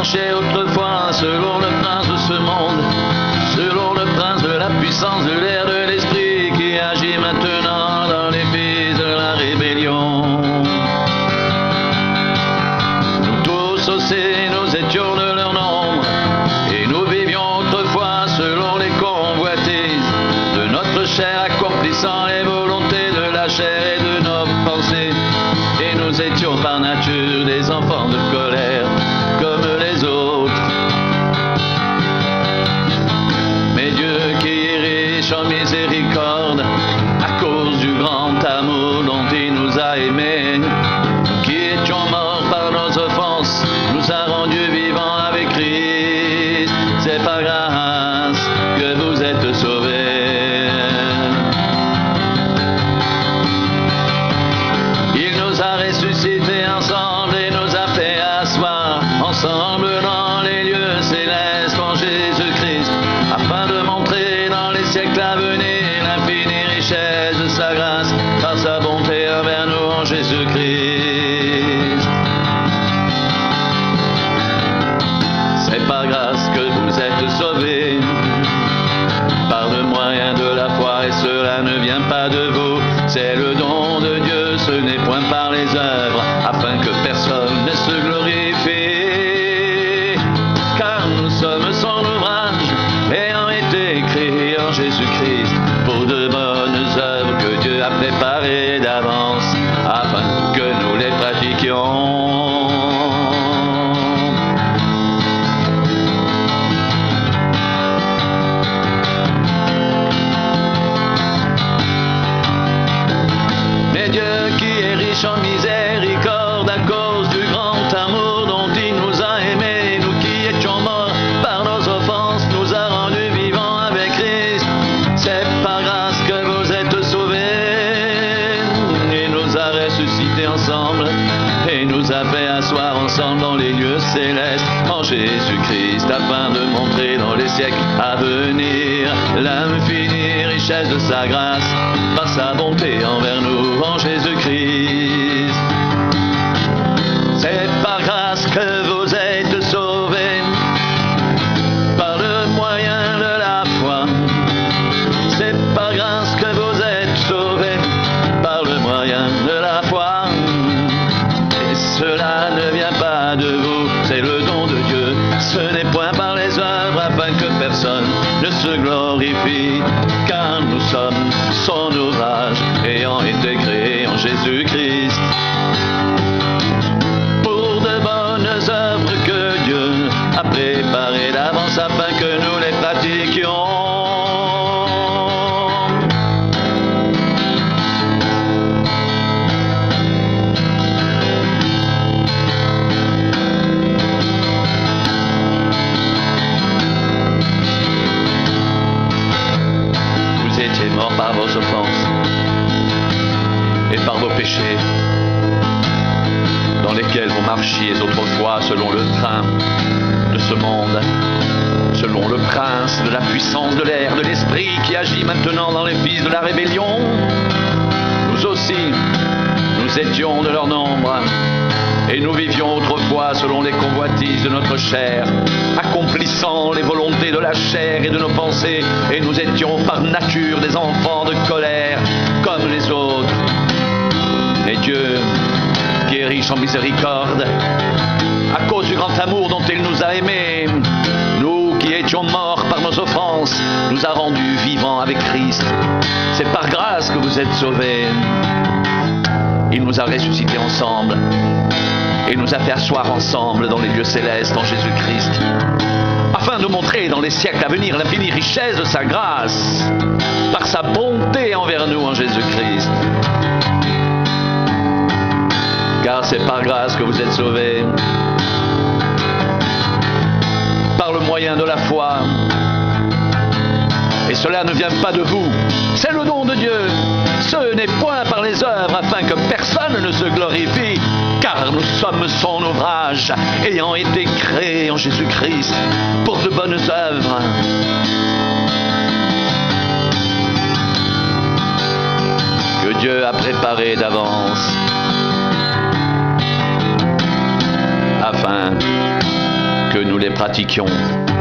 marchait autrefois selon le prince de ce monde, selon le prince de la puissance de l'air, de l'esprit qui agit maintenant dans les fils de la rébellion. Nous tous aussi, nous étions de leur nombre, et nous vivions autrefois selon les convoitises de notre chair, accomplissant les volontés de la chair et de nos pensées. Et nous étions par nature des enfants de colère, comme les autres. Mais Dieu qui est riche en miséricorde, à cause du grand amour dont il nous a aimés, qui étions morts par nos offenses, nous a rendus vivants avec Christ. C'est par grâce que vous êtes sauvés. Il nous a ressuscités ensemble et nous a fait asseoir ensemble dans les lieux célestes en Jésus-Christ, afin de montrer dans les siècles à venir l'infinie richesse de sa grâce par sa bonté envers nous en Jésus-Christ. C'est par grâce que vous êtes sauvés, par le moyen de la foi, et cela ne vient pas de vous, c'est le don de Dieu, ce n'est point par les œuvres, afin que personne ne se glorifie. Car nous sommes son ouvrage, ayant été créés en Jésus-Christ, pour de bonnes œuvres que Dieu a préparées d'avance, afin que nous les pratiquions. En miséricorde, à cause du grand amour dont il nous a aimés, nous qui étions morts par nos offenses, nous a rendus vivants avec Christ. C'est par grâce que vous êtes sauvés. Il nous a ressuscités ensemble et nous a fait asseoir ensemble dans les lieux célestes en Jésus-Christ, afin de montrer dans les siècles à venir l'infinie richesse de sa grâce par sa bonté envers nous en Jésus-Christ. C'est par grâce que vous êtes sauvés, par le moyen de la foi. C'est par grâce que vous êtes sauvés, par le moyen de la foi. Et cela ne vient pas de vous, c'est le don de Dieu. Ce n'est point par les œuvres, afin que personne ne se glorifie. Car nous sommes son ouvrage, ayant été créés en Jésus-Christ, pour de bonnes œuvres que Dieu a préparées d'avance, afin que nous les pratiquions. Vous étiez morts par vos offenses et par vos péchés, dans lesquels vous marchiez autrefois selon le train de ce monde, selon le prince de la puissance de l'air, de l'esprit qui agit maintenant dans les fils de la rébellion. Nous aussi, nous étions de leur nombre, et nous vivions autrefois selon les convoitises de notre chair, accomplissant les volontés de la chair et de nos pensées, et nous étions par nature des enfants de colère, comme les autres. Mais Dieu, qui est riche en miséricorde, à cause du grand amour dont il nous a aimés, nous qui étions morts par nos offenses, nous a rendus vivants avec Christ. C'est par grâce que vous êtes sauvés. Il nous a ressuscités ensemble et nous a fait asseoir ensemble dans les lieux célestes en Jésus-Christ, afin de montrer dans les siècles à venir l'infinie richesse de sa grâce par sa bonté envers nous en Jésus-Christ. Car c'est par grâce que vous êtes sauvés, par le moyen de la foi. Et cela ne vient pas de vous, c'est le don de Dieu. Ce n'est point par les œuvres, afin que personne ne se glorifie, car nous sommes son ouvrage, ayant été créés en Jésus-Christ pour de bonnes œuvres, que Dieu a préparées d'avance, afin que pratiquions